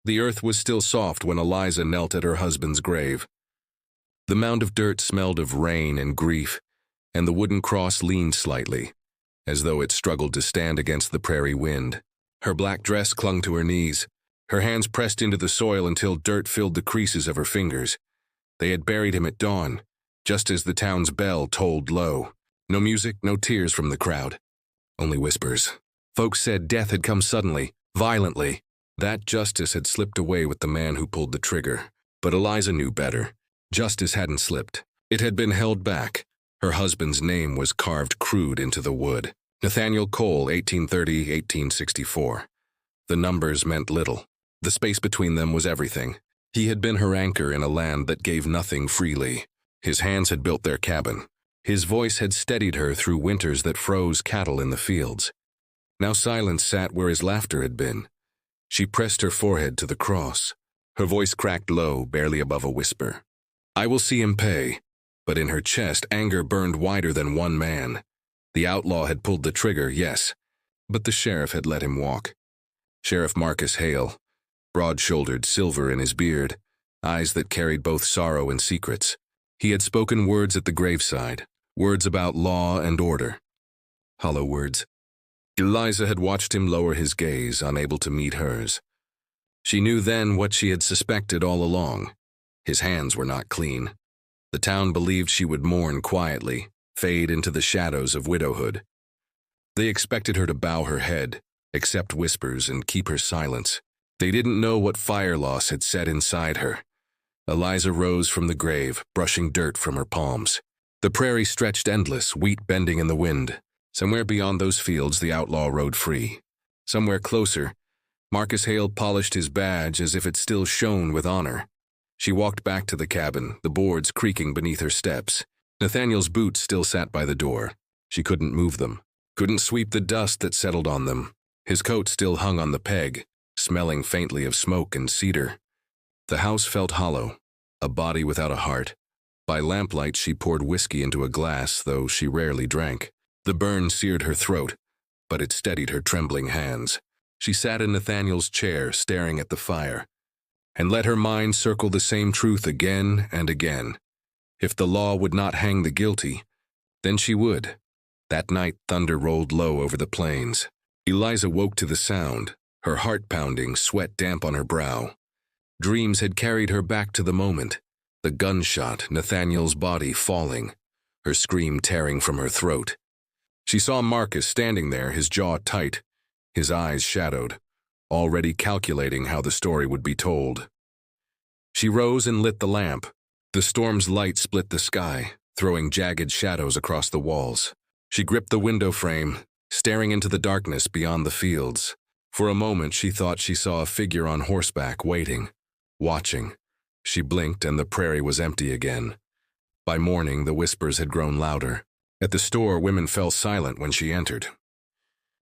The earth was still soft when Eliza knelt at her husband's grave. The mound of dirt smelled of rain and grief, and the wooden cross leaned slightly, as though it struggled to stand against the prairie wind. Her black dress clung to her knees, her hands pressed into the soil until dirt filled the creases of her fingers. They had buried him at dawn, just as the town's bell tolled low. No music, no tears from the crowd. Only whispers. Folks said death had come suddenly, violently. That justice had slipped away with the man who pulled the trigger. But Eliza knew better. Justice hadn't slipped. It had been held back. Her husband's name was carved crude into the wood. Nathaniel Cole, 1830–1864. The numbers meant little. The space between them was everything. He had been her anchor in a land that gave nothing freely. His hands had built their cabin. His voice had steadied her through winters that froze cattle in the fields. Now silence sat where his laughter had been. She pressed her forehead to the cross. Her voice cracked low, barely above a whisper. I will see him pay. But in her chest, anger burned wider than one man. The outlaw had pulled the trigger, yes, but the sheriff had let him walk. Sheriff Marcus Hale, broad-shouldered, silver in his beard, eyes that carried both sorrow and secrets. He had spoken words at the graveside, words about law and order. Hollow words. Eliza had watched him lower his gaze, unable to meet hers. She knew then what she had suspected all along. His hands were not clean. The town believed she would mourn quietly, fade into the shadows of widowhood. They expected her to bow her head, accept whispers, and keep her silence. They didn't know what fire loss had set inside her. Eliza rose from the grave, brushing dirt from her palms. The prairie stretched endless, wheat bending in the wind. Somewhere beyond those fields, the outlaw rode free. Somewhere closer, Marcus Hale polished his badge as if it still shone with honor. She walked back to the cabin, the boards creaking beneath her steps. Nathaniel's boots still sat by the door. She couldn't move them, couldn't sweep the dust that settled on them. His coat still hung on the peg, smelling faintly of smoke and cedar. The house felt hollow, a body without a heart. By lamplight, she poured whiskey into a glass, though she rarely drank. The burn seared her throat, but it steadied her trembling hands. She sat in Nathaniel's chair, staring at the fire, and let her mind circle the same truth again and again. If the law would not hang the guilty, then she would. That night, thunder rolled low over the plains. Eliza woke to the sound, her heart pounding, sweat damp on her brow. Dreams had carried her back to the moment. The gunshot, Nathaniel's body falling, her scream tearing from her throat. She saw Marcus standing there, his jaw tight, his eyes shadowed, already calculating how the story would be told. She rose and lit the lamp. The storm's light split the sky, throwing jagged shadows across the walls. She gripped the window frame, staring into the darkness beyond the fields. For a moment, she thought she saw a figure on horseback, waiting, watching. She blinked, and the prairie was empty again. By morning, the whispers had grown louder. At the store, women fell silent when she entered.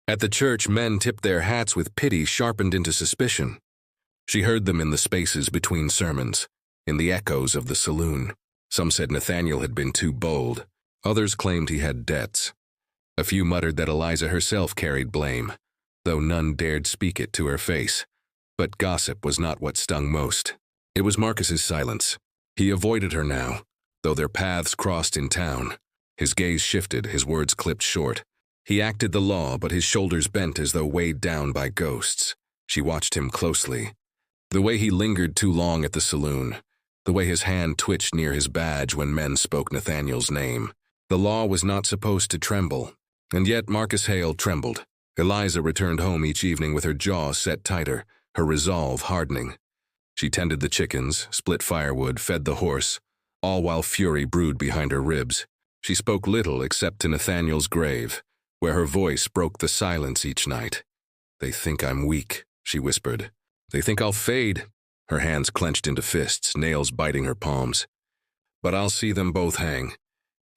At the church, men tipped their hats with pity sharpened into suspicion. She heard them in the spaces between sermons, in the echoes of the saloon. Some said Nathaniel had been too bold. Others claimed he had debts. A few muttered that Eliza herself carried blame, though none dared speak it to her face. But gossip was not what stung most. It was Marcus's silence. He avoided her now, though their paths crossed in town. His gaze shifted, his words clipped short. He acted the law, but his shoulders bent as though weighed down by ghosts. She watched him closely. The way he lingered too long at the saloon, the way his hand twitched near his badge when men spoke Nathaniel's name. The law was not supposed to tremble, and yet Marcus Hale trembled. Eliza returned home each evening with her jaw set tighter, her resolve hardening. She tended the chickens, split firewood, fed the horse, all while fury brewed behind her ribs. She spoke little except to Nathaniel's grave, where her voice broke the silence each night. "They think I'm weak," she whispered. "They think I'll fade." Her hands clenched into fists, nails biting her palms. "But I'll see them both hang.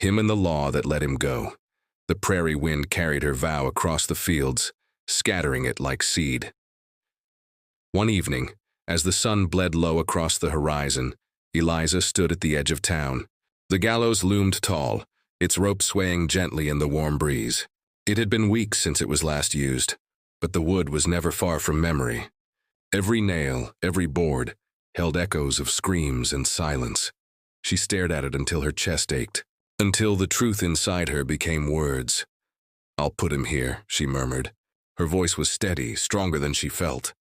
Him and the law that let him go." The prairie wind carried her vow across the fields, scattering it like seed. One evening, as the sun bled low across the horizon, Eliza stood at the edge of town. The gallows loomed tall, its rope swaying gently in the warm breeze. It had been weeks since it was last used, but the wood was never far from memory. Every nail, every board, held echoes of screams and silence. She stared at it until her chest ached, until the truth inside her became words. "I'll put him here," she murmured. Her voice was steady, stronger than she felt.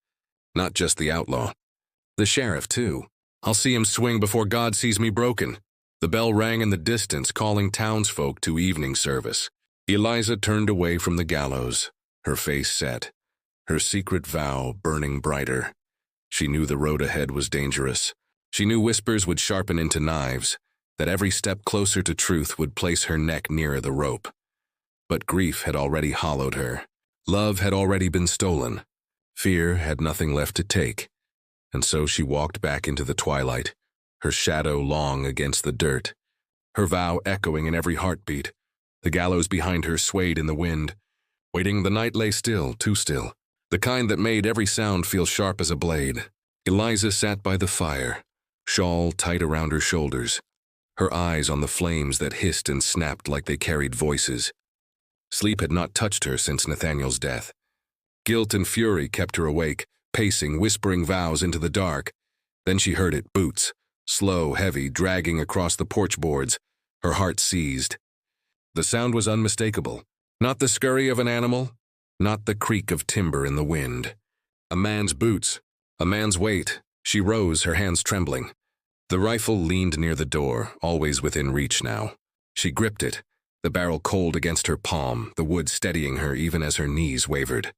"Not just the outlaw. The sheriff, too. I'll see him swing before God sees me broken." The bell rang in the distance, calling townsfolk to evening service. Eliza turned away from the gallows, her face set, her secret vow burning brighter. She knew the road ahead was dangerous. She knew whispers would sharpen into knives, that every step closer to truth would place her neck nearer the rope. But grief had already hollowed her. Love had already been stolen. Fear had nothing left to take. And so she walked back into the twilight, her shadow long against the dirt, her vow echoing in every heartbeat. The gallows behind her swayed in the wind. Waiting, the night lay still, too still, the kind that made every sound feel sharp as a blade. Eliza sat by the fire, shawl tight around her shoulders, her eyes on the flames that hissed and snapped like they carried voices. Sleep had not touched her since Nathaniel's death. Guilt and fury kept her awake, pacing, whispering vows into the dark. Then she heard it, boots, slow, heavy, dragging across the porch boards. Her heart seized. The sound was unmistakable. Not the scurry of an animal, not the creak of timber in the wind. A man's boots, a man's weight. She rose, her hands trembling. The rifle leaned near the door, always within reach now. She gripped it, the barrel cold against her palm, the wood steadying her even as her knees wavered.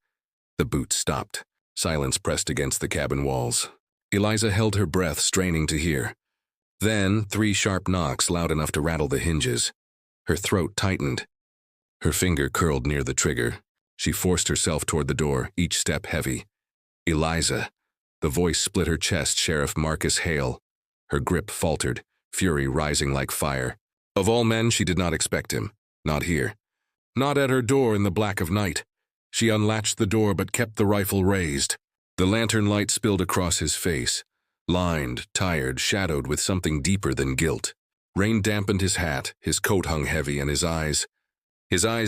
The boots stopped. Silence pressed against the cabin walls. Eliza held her breath, straining to hear. Then 3 sharp knocks, loud enough to rattle the hinges. Her throat tightened. Her finger curled near the trigger. She forced herself toward the door, each step heavy. "Eliza." The voice split her chest, Sheriff Marcus Hale. Her grip faltered, fury rising like fire. Of all men, she did not expect him. Not here. Not at her door in the black of night. She unlatched the door but kept the rifle raised. The lantern light spilled across his face, lined, tired, shadowed with something deeper than guilt. Rain dampened his hat, his coat hung heavy, and his eyes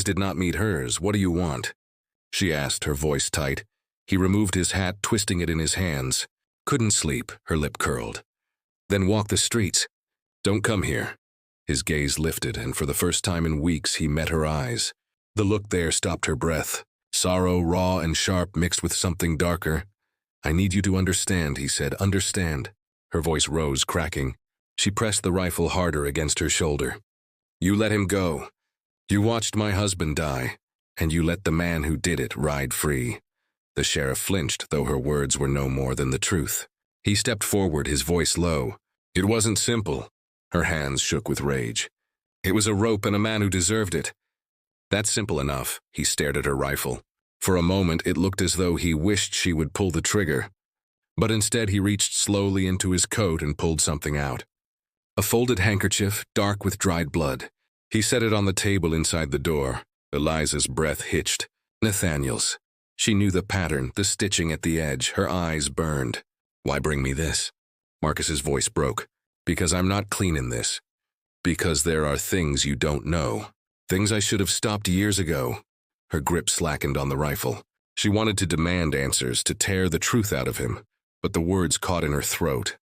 did not meet hers. "What do you want?" she asked, her voice tight. He removed his hat, twisting it in his hands. "Couldn't sleep," her lip curled. "Then walk the streets. Don't come here." His gaze lifted, and for the first time in weeks he met her eyes. The look there stopped her breath. Sorrow, raw and sharp, mixed with something darker. "I need you to understand," he said. "Understand." Her voice rose, cracking. She pressed the rifle harder against her shoulder. "You let him go. You watched my husband die, and you let the man who did it ride free." The sheriff flinched, though her words were no more than the truth. He stepped forward, his voice low. "It wasn't simple." Her hands shook with rage. "It was a rope and a man who deserved it." "That's simple enough." He stared at her rifle. For a moment, it looked as though he wished she would pull the trigger. But instead, he reached slowly into his coat and pulled something out. A folded handkerchief, dark with dried blood. He set it on the table inside the door. Eliza's breath hitched. Nathaniel's. She knew the pattern, the stitching at the edge. Her eyes burned. "Why bring me this?" Marcus's voice broke. "Because I'm not clean in this. Because there are things you don't know. Things I should have stopped years ago." Her grip slackened on the rifle. She wanted to demand answers, to tear the truth out of him, but the words caught in her throat.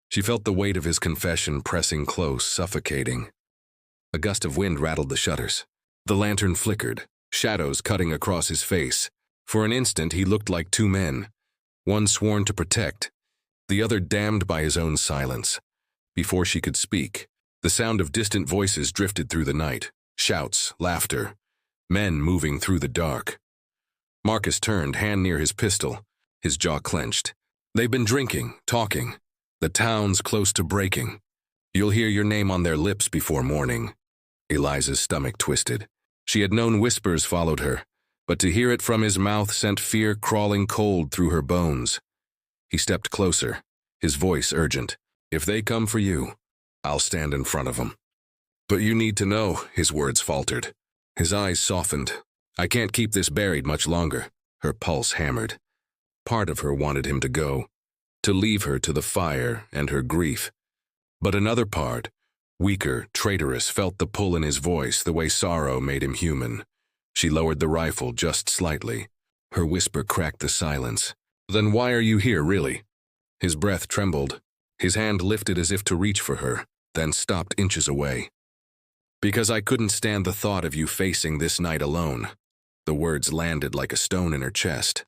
She felt the weight of his confession pressing close, suffocating. A gust of wind rattled the shutters. The lantern flickered, shadows cutting across his face. For an instant, he looked like 2 men, one sworn to protect, the other damned by his own silence. Before she could speak, the sound of distant voices drifted through the night, shouts, laughter, men moving through the dark. Marcus turned, hand near his pistol, his jaw clenched. "They've been drinking, talking. The town's close to breaking. You'll hear your name on their lips before morning." Eliza's stomach twisted. She had known whispers followed her, but to hear it from his mouth sent fear crawling cold through her bones. He stepped closer, his voice urgent. "If they come for you, I'll stand in front of them." "But you need to know," his words faltered. His eyes softened. "I can't keep this buried much longer." Her pulse hammered. Part of her wanted him to go, to leave her to the fire and her grief. But another part, weaker, traitorous, felt the pull in his voice, the way sorrow made him human. She lowered the rifle just slightly. Her whisper cracked the silence. Then why are you here, really? His breath trembled. His hand lifted as if to reach for her, then stopped inches away. Because I couldn't stand the thought of you facing this night alone. The words landed like a stone in her chest.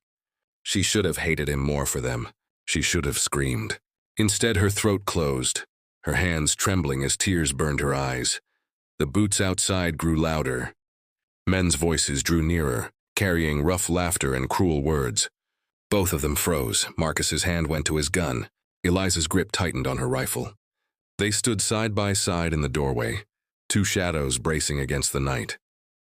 She should have hated him more for them. She should have screamed. Instead, her throat closed, her hands trembling as tears burned her eyes. The boots outside grew louder. Men's voices drew nearer, carrying rough laughter and cruel words. Both of them froze. Marcus's hand went to his gun. Eliza's grip tightened on her rifle. They stood side by side in the doorway, two shadows bracing against the night.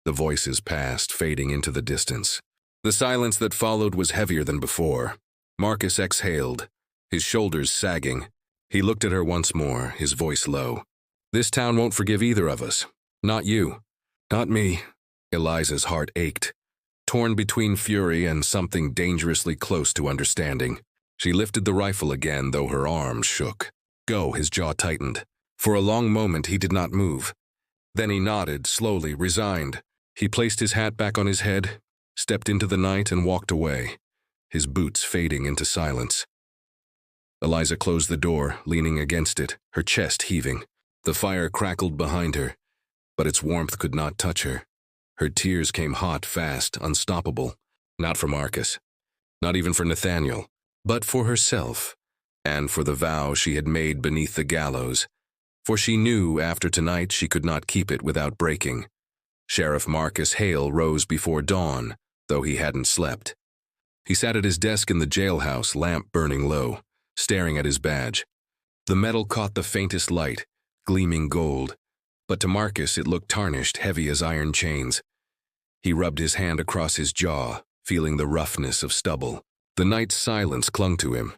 The voices passed, fading into the distance. The silence that followed was heavier than before. Marcus exhaled, his shoulders sagging. He looked at her once more, his voice low. This town won't forgive either of us. Not you. Not me. Eliza's heart ached, torn between fury and something dangerously close to understanding. She lifted the rifle again, though her arms shook. Go, his jaw tightened. For a long moment he did not move. Then he nodded, slowly, resigned. He placed his hat back on his head, stepped into the night and walked away, his boots fading into silence. Eliza closed the door, leaning against it, her chest heaving. The fire crackled behind her, but its warmth could not touch her. Her tears came hot, fast, unstoppable. Not for Marcus, not even for Nathaniel, but for herself, and for the vow she had made beneath the gallows. For she knew after tonight she could not keep it without breaking. Sheriff Marcus Hale rose before dawn, though he hadn't slept. He sat at his desk in the jailhouse, lamp burning low, staring at his badge. The metal caught the faintest light, gleaming gold, but to Marcus it looked tarnished, heavy as iron chains. He rubbed his hand across his jaw, feeling the roughness of stubble. The night's silence clung to him,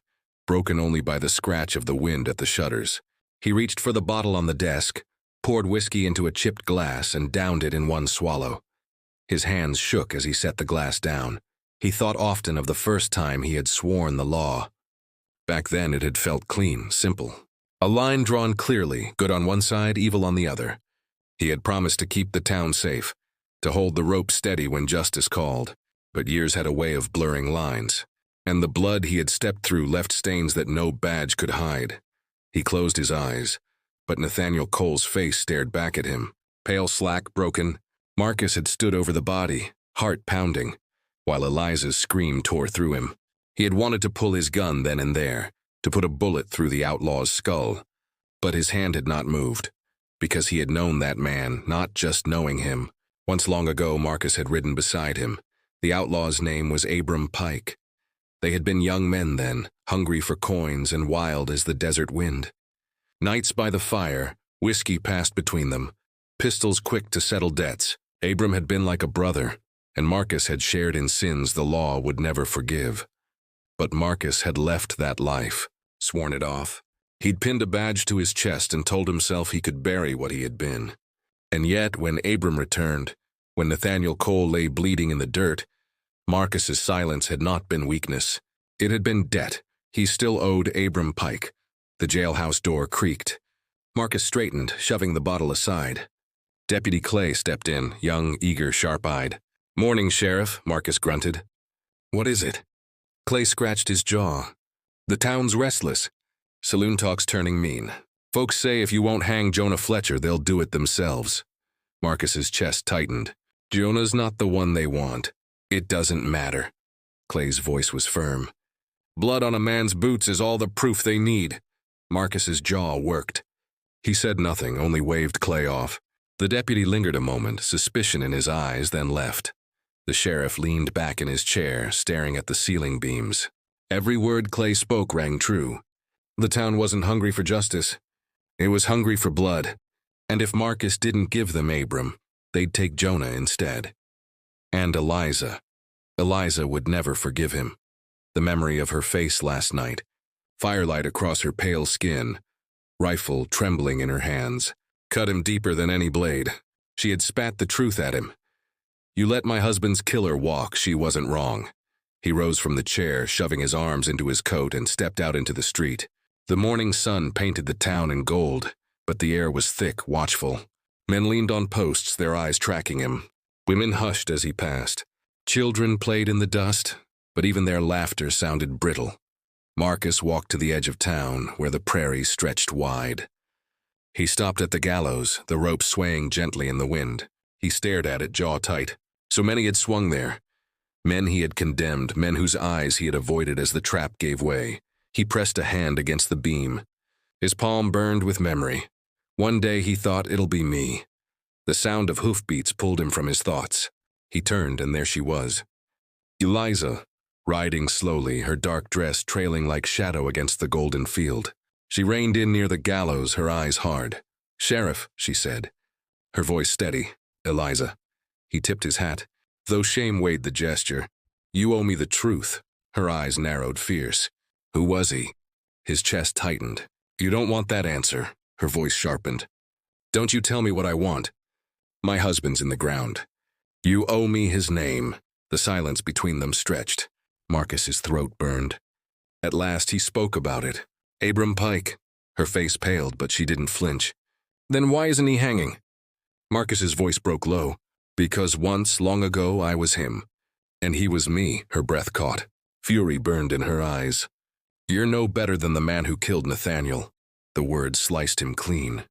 broken only by the scratch of the wind at the shutters. He reached for the bottle on the desk, poured whiskey into a chipped glass and downed it in one swallow. His hands shook as he set the glass down. He thought often of the first time he had sworn the law. Back then it had felt clean, simple. A line drawn clearly, good on one side, evil on the other. He had promised to keep the town safe, to hold the rope steady when justice called. But years had a way of blurring lines, and the blood he had stepped through left stains that no badge could hide. He closed his eyes, but Nathaniel Cole's face stared back at him, pale, slack, broken. Marcus had stood over the body, heart pounding, while Eliza's scream tore through him. He had wanted to pull his gun then and there, to put a bullet through the outlaw's skull, but his hand had not moved, because he had known that man, not just knowing him. Once long ago, Marcus had ridden beside him. The outlaw's name was Abram Pike. They had been young men then, hungry for coins and wild as the desert wind. Nights by the fire, whiskey passed between them, pistols quick to settle debts. Abram had been like a brother, and Marcus had shared in sins the law would never forgive. But Marcus had left that life, sworn it off. He'd pinned a badge to his chest and told himself he could bury what he had been. And yet, when Abram returned, when Nathaniel Cole lay bleeding in the dirt, Marcus's silence had not been weakness. It had been debt. He still owed Abram Pike. The jailhouse door creaked. Marcus straightened, shoving the bottle aside. Deputy Clay stepped in, young, eager, sharp-eyed. "Morning, Sheriff," Marcus grunted. "What is it?" Clay scratched his jaw. "The town's restless. Saloon talk's turning mean. Folks say if you won't hang Jonah Fletcher, they'll do it themselves." Marcus's chest tightened. "Jonah's not the one they want. It doesn't matter." Clay's voice was firm. "Blood on a man's boots is all the proof they need." Marcus's jaw worked. He said nothing, only waved Clay off. The deputy lingered a moment, suspicion in his eyes, then left. The sheriff leaned back in his chair, staring at the ceiling beams. Every word Clay spoke rang true. The town wasn't hungry for justice. It was hungry for blood. And if Marcus didn't give them Abram, they'd take Jonah instead. And Eliza. Eliza would never forgive him. The memory of her face last night, firelight across her pale skin, rifle trembling in her hands, cut him deeper than any blade. She had spat the truth at him. "You let my husband's killer walk, she wasn't wrong." He rose from the chair, shoving his arms into his coat, and stepped out into the street. The morning sun painted the town in gold, but the air was thick, watchful. Men leaned on posts, their eyes tracking him. Women hushed as he passed. Children played in the dust. but even their laughter sounded brittle. Marcus walked to the edge of town, where the prairie stretched wide. He stopped at the gallows, the rope swaying gently in the wind. He stared at it, jaw tight. So many had swung there. Men he had condemned, men whose eyes he had avoided as the trap gave way. He pressed a hand against the beam. His palm burned with memory. One day he thought, it'll be me. The sound of hoofbeats pulled him from his thoughts. He turned, and there she was. Eliza, riding slowly, her dark dress trailing like shadow against the golden field. She reined in near the gallows, her eyes hard. "Sheriff," she said, her voice steady. "Eliza." He tipped his hat, though shame weighed the gesture. "You owe me the truth." Her eyes narrowed, fierce. "Who was he?" His chest tightened. "You don't want that answer." Her voice sharpened. "Don't you tell me what I want. My husband's in the ground. You owe me his name." The silence between them stretched. Marcus's throat burned. At last he spoke about it. "Abram Pike." Her face paled, but she didn't flinch. "Then why isn't he hanging?" Marcus's voice broke low. "Because once, long ago, I was him. And he was me," her breath caught. Fury burned in her eyes. "You're no better than the man who killed Nathaniel." The words sliced him clean.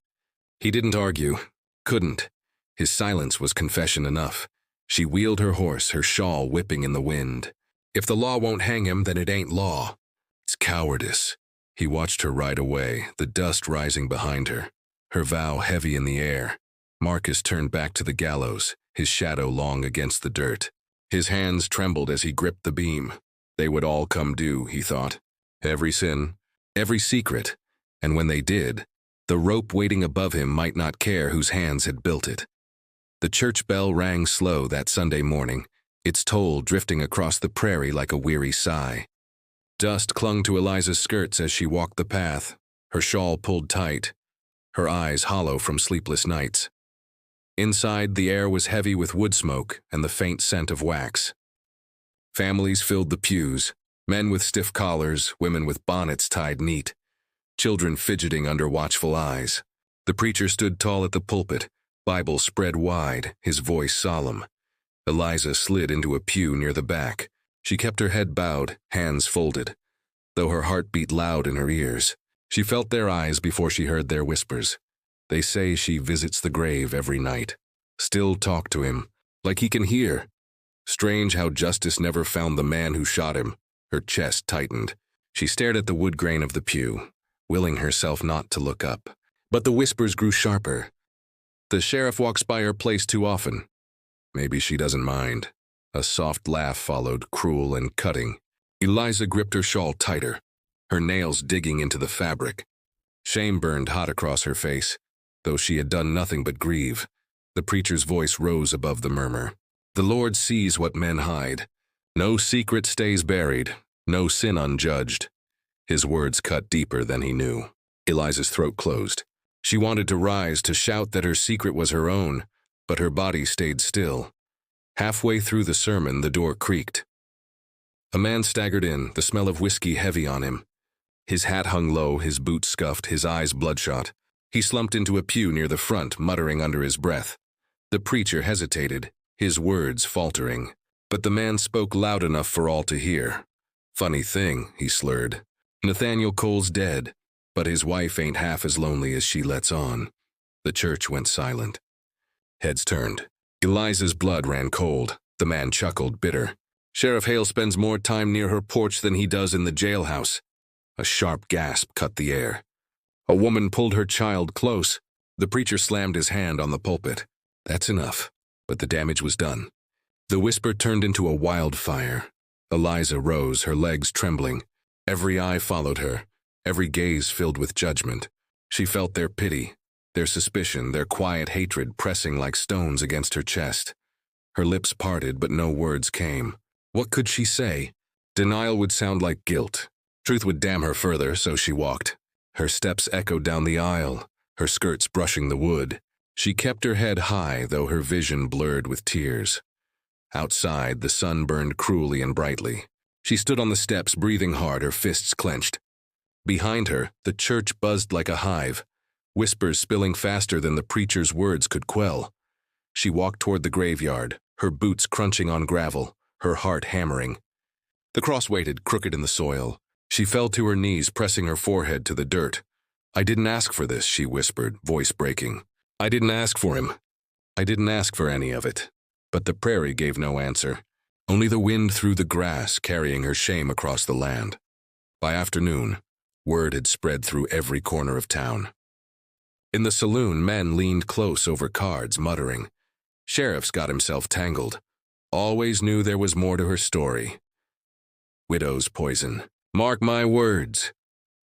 He didn't argue. Couldn't. His silence was confession enough. She wheeled her horse, her shawl whipping in the wind. "If the law won't hang him, then it ain't law. It's cowardice." He watched her ride away, the dust rising behind her, her vow heavy in the air. Marcus turned back to the gallows, his shadow long against the dirt. His hands trembled as he gripped the beam. They would all come due, he thought. Every sin, every secret. And when they did, the rope waiting above him might not care whose hands had built it. The church bell rang slow that Sunday morning, its toll drifting across the prairie like a weary sigh. Dust clung to Eliza's skirts as she walked the path, her shawl pulled tight, her eyes hollow from sleepless nights. Inside, the air was heavy with wood smoke and the faint scent of wax. Families filled the pews, men with stiff collars, women with bonnets tied neat, children fidgeting under watchful eyes. The preacher stood tall at the pulpit, Bible spread wide, his voice solemn. Eliza slid into a pew near the back. She kept her head bowed, hands folded, though her heart beat loud in her ears. She felt their eyes before she heard their whispers. They say she visits the grave every night. Still talk to him, like he can hear. Strange how justice never found the man who shot him. Her chest tightened. She stared at the wood grain of the pew, willing herself not to look up. But the whispers grew sharper. "The sheriff walks by her place too often. Maybe she doesn't mind." A soft laugh followed, cruel and cutting. Eliza gripped her shawl tighter, her nails digging into the fabric. Shame burned hot across her face, though she had done nothing but grieve. The preacher's voice rose above the murmur. "The Lord sees what men hide. No secret stays buried, no sin unjudged." His words cut deeper than he knew. Eliza's throat closed. She wanted to rise, to shout that her secret was her own, but her body stayed still. Halfway through the sermon, the door creaked. A man staggered in, the smell of whiskey heavy on him. His hat hung low, his boots scuffed, his eyes bloodshot. He slumped into a pew near the front, muttering under his breath. The preacher hesitated, his words faltering, but the man spoke loud enough for all to hear. "Funny thing," he slurred. "Nathaniel Cole's dead, but his wife ain't half as lonely as she lets on." The church went silent. Heads turned. Eliza's blood ran cold. The man chuckled, bitter. "Sheriff Hale spends more time near her porch than he does in the jailhouse." A sharp gasp cut the air. A woman pulled her child close. The preacher slammed his hand on the pulpit. That's enough. But the damage was done. The whisper turned into a wildfire. Eliza rose, her legs trembling. Every eye followed her, every gaze filled with judgment. She felt their pity, their suspicion, their quiet hatred pressing like stones against her chest. Her lips parted, but no words came. What could she say? Denial would sound like guilt. Truth would damn her further, so she walked. Her steps echoed down the aisle, her skirts brushing the wood. She kept her head high, though her vision blurred with tears. Outside, the sun burned cruelly and brightly. She stood on the steps, breathing hard, her fists clenched. Behind her, the church buzzed like a hive, whispers spilling faster than the preacher's words could quell. She walked toward the graveyard, her boots crunching on gravel, her heart hammering. The cross waited, crooked in the soil. She fell to her knees, pressing her forehead to the dirt. "I didn't ask for this," she whispered, voice breaking. "I didn't ask for him. I didn't ask for any of it." But the prairie gave no answer. Only the wind through the grass, carrying her shame across the land. By afternoon, word had spread through every corner of town. In the saloon, men leaned close over cards, muttering. Sheriff's got himself tangled. Always knew there was more to her story. Widow's poison. Mark my words.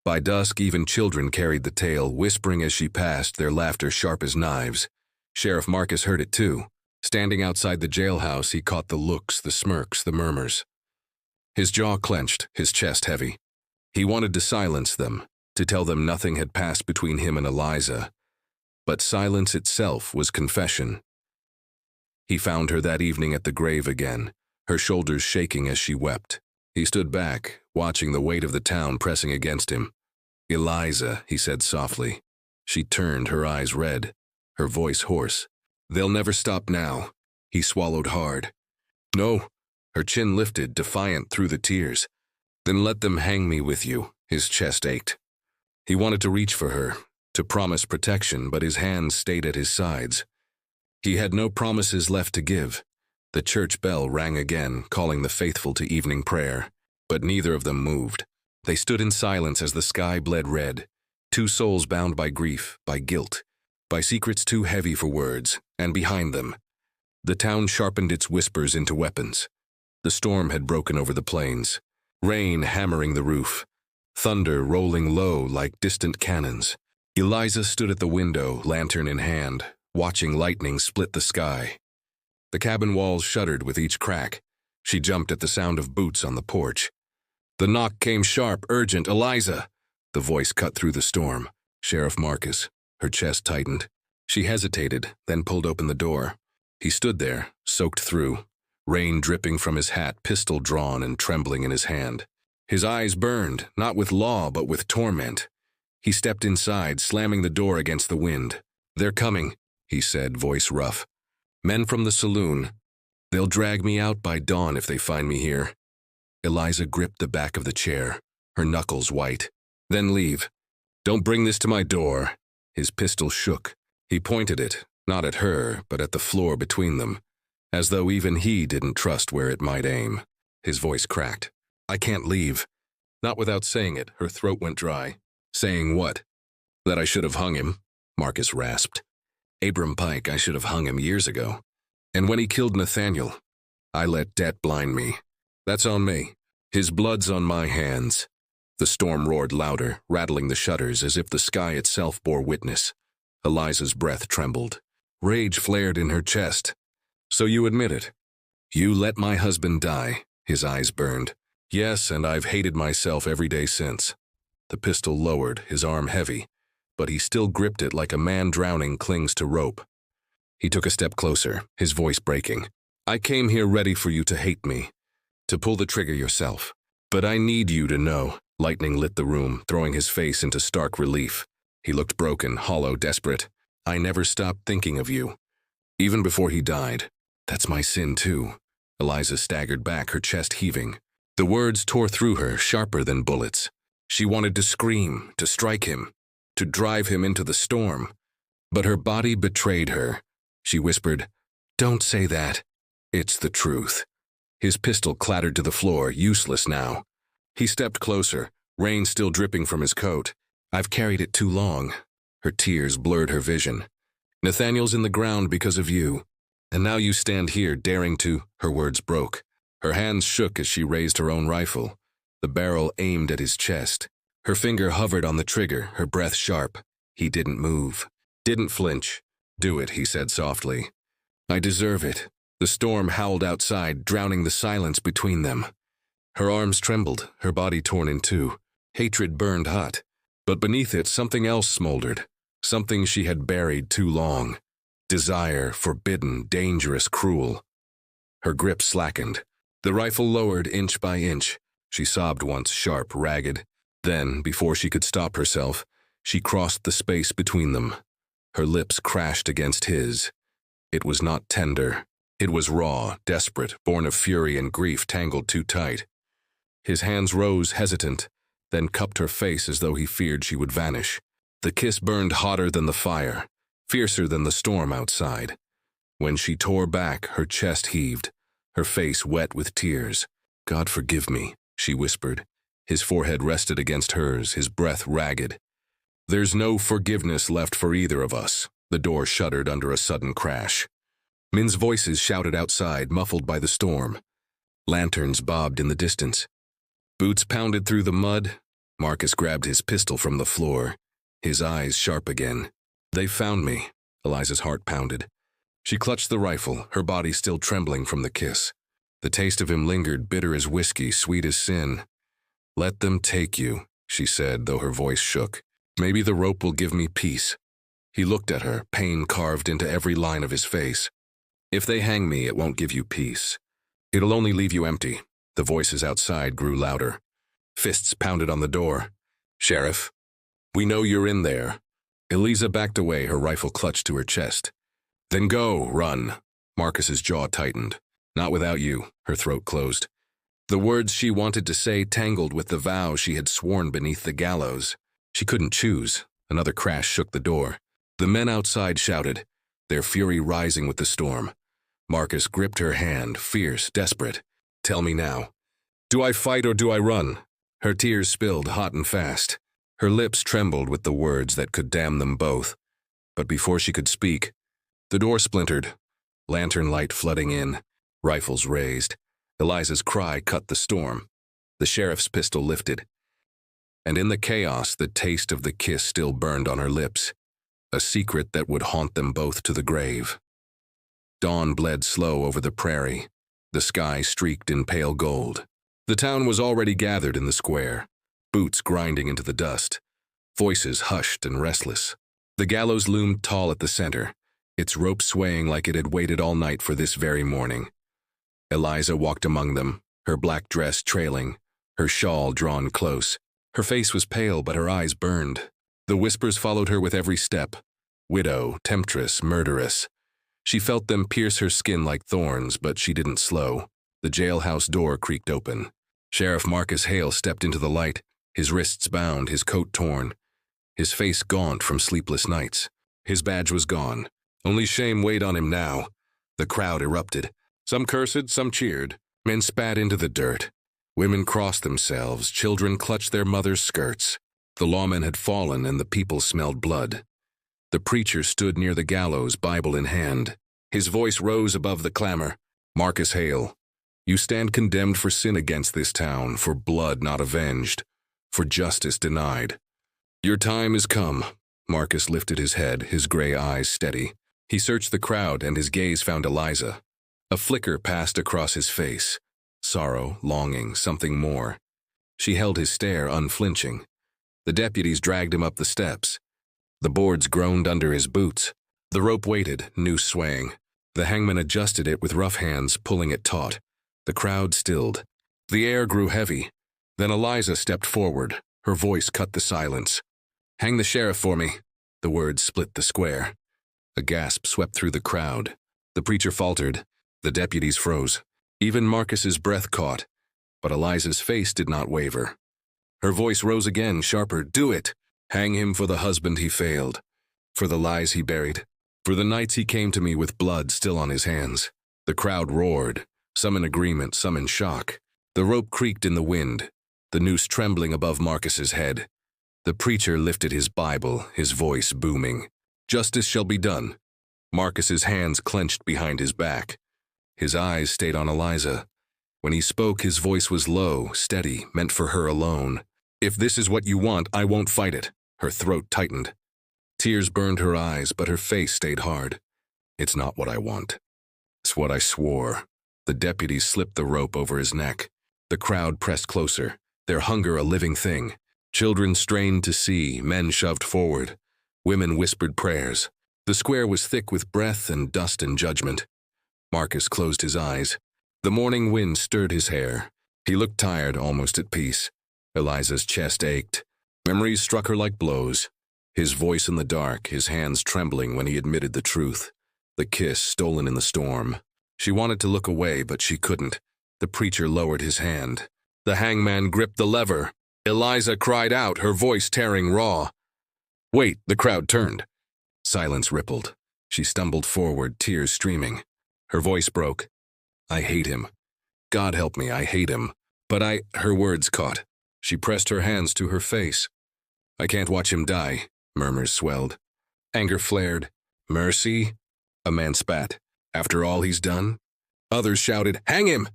By dusk, even children carried the tale, whispering as she passed, their laughter sharp as knives. Sheriff Marcus heard it too. Standing outside the jailhouse, he caught the looks, the smirks, the murmurs. His jaw clenched, his chest heavy. He wanted to silence them, to tell them nothing had passed between him and Eliza. But silence itself was confession. He found her that evening at the grave again, her shoulders shaking as she wept. He stood back, watching the weight of the town pressing against him. "Eliza," he said softly. She turned, her eyes red, her voice hoarse. "They'll never stop now." He swallowed hard. "No." Her chin lifted, defiant through the tears. "Then let them hang me with you." His chest ached. He wanted to reach for her, to promise protection, but his hands stayed at his sides. He had no promises left to give. The church bell rang again, calling the faithful to evening prayer, but neither of them moved. They stood in silence as the sky bled red, two souls bound by grief, by guilt, by secrets too heavy for words, and behind them, the town sharpened its whispers into weapons. The storm had broken over the plains, rain hammering the roof, thunder rolling low like distant cannons. Eliza stood at the window, lantern in hand, watching lightning split the sky. The cabin walls shuddered with each crack. She jumped at the sound of boots on the porch. The knock came sharp, urgent. "Eliza!" The voice cut through the storm. Sheriff Marcus. Her chest tightened. She hesitated, then pulled open the door. He stood there, soaked through, rain dripping from his hat, pistol drawn and trembling in his hand. His eyes burned, not with law but with torment. He stepped inside, slamming the door against the wind. "They're coming," he said, voice rough. "Men from the saloon. They'll drag me out by dawn if they find me here." Eliza gripped the back of the chair, her knuckles white. "Then leave. Don't bring this to my door." His pistol shook. He pointed it, not at her, but at the floor between them, as though even he didn't trust where it might aim. His voice cracked. "I can't leave." Not without saying it, her throat went dry. "Saying what?" "That I should have hung him," Marcus rasped. "Abram Pike, I should have hung him years ago. And when he killed Nathaniel, I let debt blind me. That's on me. His blood's on my hands." The storm roared louder, rattling the shutters as if the sky itself bore witness. Eliza's breath trembled. Rage flared in her chest. "So you admit it? You let my husband die." His eyes burned. "Yes, and I've hated myself every day since." The pistol lowered, his arm heavy, but he still gripped it like a man drowning clings to rope. He took a step closer, his voice breaking. "I came here ready for you to hate me, to pull the trigger yourself. But I need you to know." Lightning lit the room, throwing his face into stark relief. He looked broken, hollow, desperate. "I never stopped thinking of you, even before he died. That's my sin too." Eliza staggered back, her chest heaving. The words tore through her, sharper than bullets. She wanted to scream, to strike him, to drive him into the storm. But her body betrayed her. She whispered, "Don't say that. It's the truth." His pistol clattered to the floor, useless now. He stepped closer, rain still dripping from his coat. "I've carried it too long." Her tears blurred her vision. "Nathaniel's in the ground because of you. And now you stand here daring to—" Her words broke. Her hands shook as she raised her own rifle, the barrel aimed at his chest. Her finger hovered on the trigger, her breath sharp. He didn't move, didn't flinch. "Do it," he said softly. "I deserve it." The storm howled outside, drowning the silence between them. Her arms trembled, her body torn in two. Hatred burned hot, but beneath it something else smoldered, something she had buried too long. Desire, forbidden, dangerous, cruel. Her grip slackened. The rifle lowered inch by inch. She sobbed once, sharp, ragged. Then, before she could stop herself, she crossed the space between them. Her lips crashed against his. It was not tender. It was raw, desperate, born of fury and grief tangled too tight. His hands rose hesitant, then cupped her face as though he feared she would vanish. The kiss burned hotter than the fire, fiercer than the storm outside. When she tore back, her chest heaved, her face wet with tears. "God forgive me," she whispered. His forehead rested against hers, his breath ragged. "There's no forgiveness left for either of us." The door shuddered under a sudden crash. Men's voices shouted outside, muffled by the storm. Lanterns bobbed in the distance. Boots pounded through the mud. Marcus grabbed his pistol from the floor, his eyes sharp again. "They found me," Eliza's heart pounded. She clutched the rifle, her body still trembling from the kiss. The taste of him lingered, bitter as whiskey, sweet as sin. "Let them take you," she said, though her voice shook. "Maybe the rope will give me peace." He looked at her, pain carved into every line of his face. "If they hang me, it won't give you peace. It'll only leave you empty." The voices outside grew louder. Fists pounded on the door. "Sheriff, we know you're in there." Eliza backed away, her rifle clutched to her chest. "Then go, run." Marcus's jaw tightened. "Not without you," her throat closed. The words she wanted to say tangled with the vow she had sworn beneath the gallows. She couldn't choose. Another crash shook the door. The men outside shouted, their fury rising with the storm. Marcus gripped her hand, fierce, desperate. "Tell me now. Do I fight or do I run?" Her tears spilled hot and fast. Her lips trembled with the words that could damn them both. But before she could speak, the door splintered, lantern light flooding in, rifles raised. Eliza's cry cut the storm. The sheriff's pistol lifted. And in the chaos, the taste of the kiss still burned on her lips, a secret that would haunt them both to the grave. Dawn bled slow over the prairie, the sky streaked in pale gold. The town was already gathered in the square, boots grinding into the dust, voices hushed and restless. The gallows loomed tall at the center, its rope swaying like it had waited all night for this very morning. Eliza walked among them, her black dress trailing, her shawl drawn close. Her face was pale, but her eyes burned. The whispers followed her with every step. Widow, temptress, murderess. She felt them pierce her skin like thorns, but she didn't slow. The jailhouse door creaked open. Sheriff Marcus Hale stepped into the light, his wrists bound, his coat torn, his face gaunt from sleepless nights. His badge was gone. Only shame weighed on him now. The crowd erupted. Some cursed, some cheered. Men spat into the dirt. Women crossed themselves, children clutched their mothers' skirts. The lawmen had fallen and the people smelled blood. The preacher stood near the gallows, Bible in hand. His voice rose above the clamor. "Marcus Hale, you stand condemned for sin against this town, for blood not avenged, for justice denied. Your time is come." Marcus lifted his head, his gray eyes steady. He searched the crowd and his gaze found Eliza. A flicker passed across his face. Sorrow, longing, something more. She held his stare unflinching. The deputies dragged him up the steps. The boards groaned under his boots. The rope waited, noose swaying. The hangman adjusted it with rough hands, pulling it taut. The crowd stilled. The air grew heavy. Then Eliza stepped forward. Her voice cut the silence. "Hang the sheriff for me." The words split the square. A gasp swept through the crowd. The preacher faltered. The deputies froze. Even Marcus's breath caught, but Eliza's face did not waver. Her voice rose again, sharper. "Do it! Hang him for the husband he failed, for the lies he buried, for the nights he came to me with blood still on his hands." The crowd roared, some in agreement, some in shock. The rope creaked in the wind, the noose trembling above Marcus's head. The preacher lifted his Bible, his voice booming. "Justice shall be done." Marcus's hands clenched behind his back. His eyes stayed on Eliza. When he spoke, his voice was low, steady, meant for her alone. "If this is what you want, I won't fight it." Her throat tightened. Tears burned her eyes, but her face stayed hard. "It's not what I want. It's what I swore." The deputies slipped the rope over his neck. The crowd pressed closer, their hunger a living thing. Children strained to see, men shoved forward. Women whispered prayers. The square was thick with breath and dust and judgment. Marcus closed his eyes. The morning wind stirred his hair. He looked tired, almost at peace. Eliza's chest ached. Memories struck her like blows. His voice in the dark, his hands trembling when he admitted the truth. The kiss stolen in the storm. She wanted to look away, but she couldn't. The preacher lowered his hand. The hangman gripped the lever. Eliza cried out, her voice tearing raw. "Wait," the crowd turned. Silence rippled. She stumbled forward, tears streaming. Her voice broke. "I hate him. God help me, I hate him. But Her words caught. She pressed her hands to her face. "I can't watch him die," murmurs swelled. Anger flared. "Mercy?" A man spat. "After all he's done?" Others shouted, "Hang him!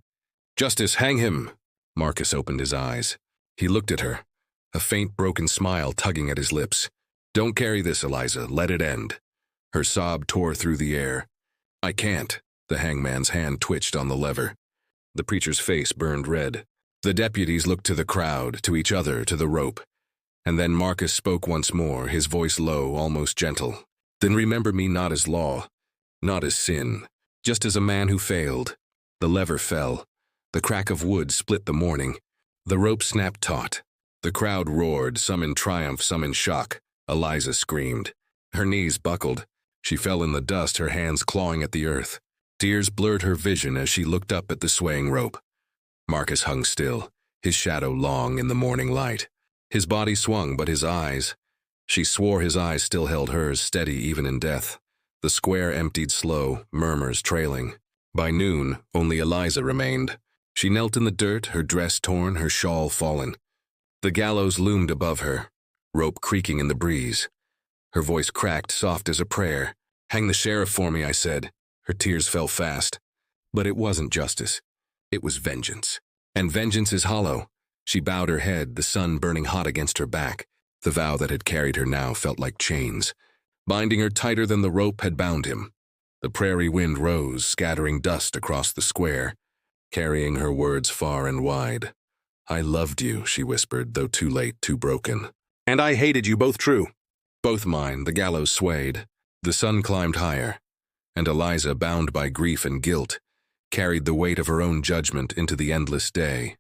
Justice, hang him!" Marcus opened his eyes. He looked at her, a faint broken smile tugging at his lips. "Don't carry this, Eliza. Let it end." Her sob tore through the air. "I can't." The hangman's hand twitched on the lever. The preacher's face burned red. The deputies looked to the crowd, to each other, to the rope. And then Marcus spoke once more, his voice low, almost gentle. "Then remember me not as law, not as sin, just as a man who failed." The lever fell. The crack of wood split the morning. The rope snapped taut. The crowd roared, some in triumph, some in shock. Eliza screamed. Her knees buckled. She fell in the dust, her hands clawing at the earth. Tears blurred her vision as she looked up at the swaying rope. Marcus hung still, his shadow long in the morning light. His body swung, but his eyes— she swore his eyes still held hers, steady even in death. The square emptied slow, murmurs trailing. By noon, only Eliza remained. She knelt in the dirt, her dress torn, her shawl fallen. The gallows loomed above her, rope creaking in the breeze. Her voice cracked, soft as a prayer. "Hang the sheriff for me," I said. Her tears fell fast. But it wasn't justice. It was vengeance. And vengeance is hollow. She bowed her head, the sun burning hot against her back. The vow that had carried her now felt like chains, binding her tighter than the rope had bound him. The prairie wind rose, scattering dust across the square, carrying her words far and wide. "I loved you," she whispered, though too late, too broken. "And I hated you, both true." "Both mine." The gallows swayed. The sun climbed higher, and Eliza, bound by grief and guilt, carried the weight of her own judgment into the endless day.